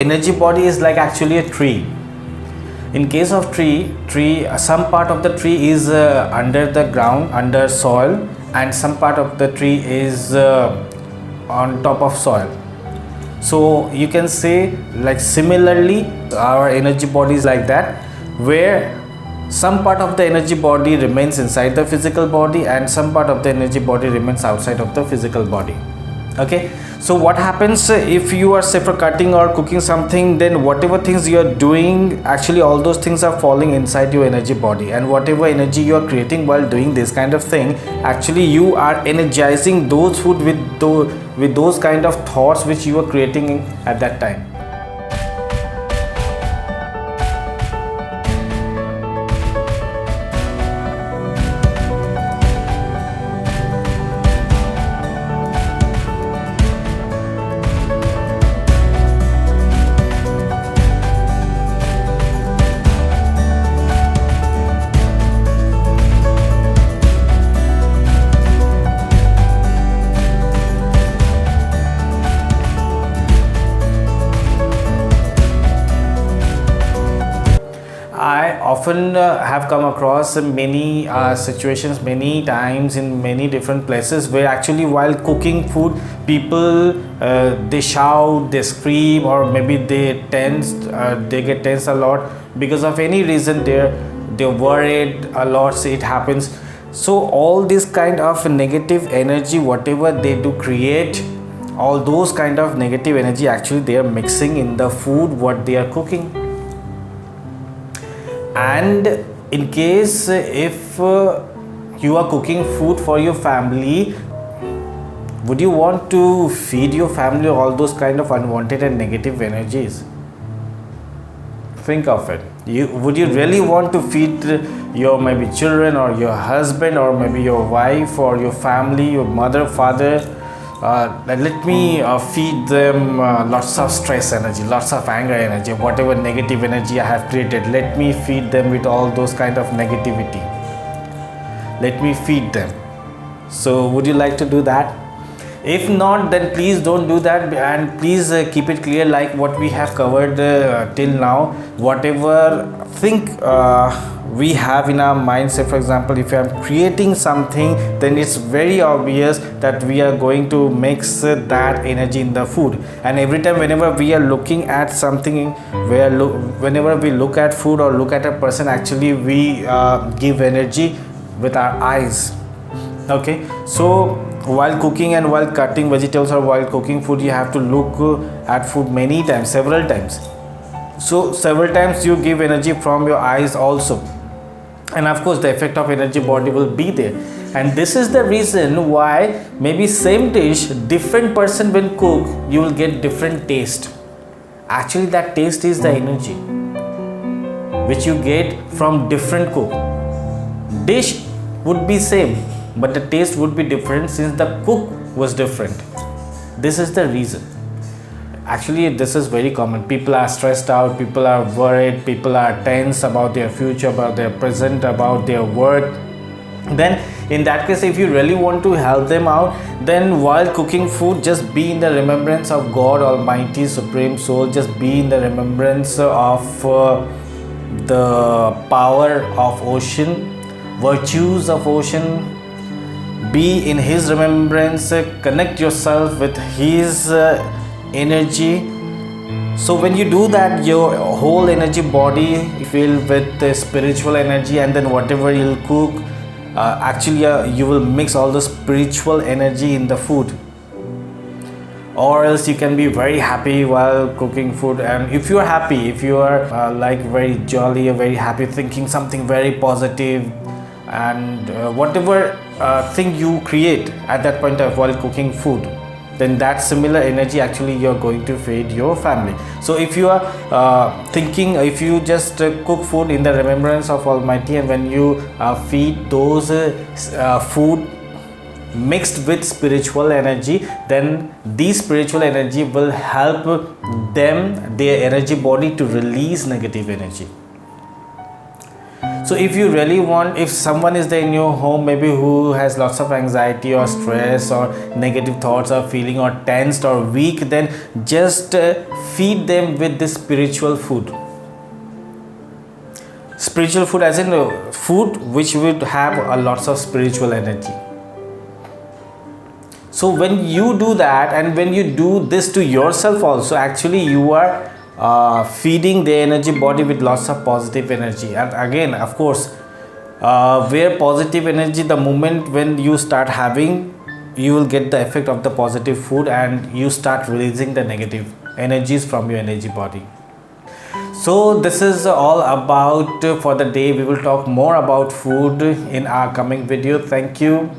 Energy body is like actually a tree. In case of tree, some part of the tree is under the ground, under soil, and some part of the tree is on top of soil. So you can say, like, similarly our energy body is like that, where some part of the energy body remains inside the physical body and some part of the energy body remains outside of the physical body. Okay, so what happens if you are, say, for cutting or cooking something, then whatever things you are doing, actually all those things are falling inside your energy body, and whatever energy you are creating while doing this kind of thing, actually you are energizing those food with those kind of thoughts which you are creating at that time. I often have come across many situations, many times, in many different places, where actually while cooking food, people they shout, they scream, or maybe they get tense a lot because of any reason. They're worried a lot. So it happens. So all this kind of negative energy, whatever they do create, all those kind of negative energy, actually they are mixing in the food what they are cooking. And in case if you are cooking food for your family, would you want to feed your family all those kind of unwanted and negative energies? Think of it. Would you really want to feed your maybe children or your husband or maybe your wife or your family, your mother, father, let me feed them lots of stress energy, lots of anger energy, whatever negative energy I have created, let me feed them with all those kind of negativity, let me feed them. So would you like to do that? If not, then please don't do that, and please keep it clear, like what we have covered till now. Whatever think we have in our mind, say for example, if I am creating something, then it's very obvious that we are going to mix that energy in the food. And every time whenever we are looking at something, whenever we look at food or look at a person, actually we give energy with our eyes. Okay, so while cooking and while cutting vegetables or while cooking food, you have to look at food many times, several times. So several times you give energy from your eyes also, and of course the effect of energy body will be there. And this is the reason why maybe same dish, different person will cook, you will get different taste. Actually that taste is the energy which you get from different cook. Dish would be same, but the taste would be different since the cook was different. This is the reason. Actually this is very common. People are stressed out, people are worried, people are tense about their future, about their present, about their work. Then in that case, if you really want to help them out, then while cooking food, just be in the remembrance of God Almighty, Supreme Soul. Just be in the remembrance of the power of ocean, virtues of ocean. Be in his remembrance, connect yourself with his energy. So when you do that, your whole energy body filled with spiritual energy, and then whatever you'll cook, actually you will mix all the spiritual energy in the food. Or else you can be very happy while cooking food, and if you are happy, if you are like very jolly, very happy, thinking something very positive, and whatever thing you create at that point of while cooking food, then that similar energy actually you're going to feed your family. So if you are thinking, if you just cook food in the remembrance of Almighty, and when you feed those food mixed with spiritual energy, then these spiritual energy will help them, their energy body, to release negative energy. So if you really want, if someone is there in your home maybe who has lots of anxiety or stress or negative thoughts or feeling or tensed or weak, then just feed them with this spiritual food. Spiritual food as in food which would have a lots of spiritual energy. So when you do that and when you do this to yourself also, actually you are feeding the energy body with lots of positive energy. And again, of course, where positive energy, the moment when you start having, you will get the effect of the positive food and you start releasing the negative energies from your energy body. So this is all about for the day. We will talk more about food in our coming video. Thank you.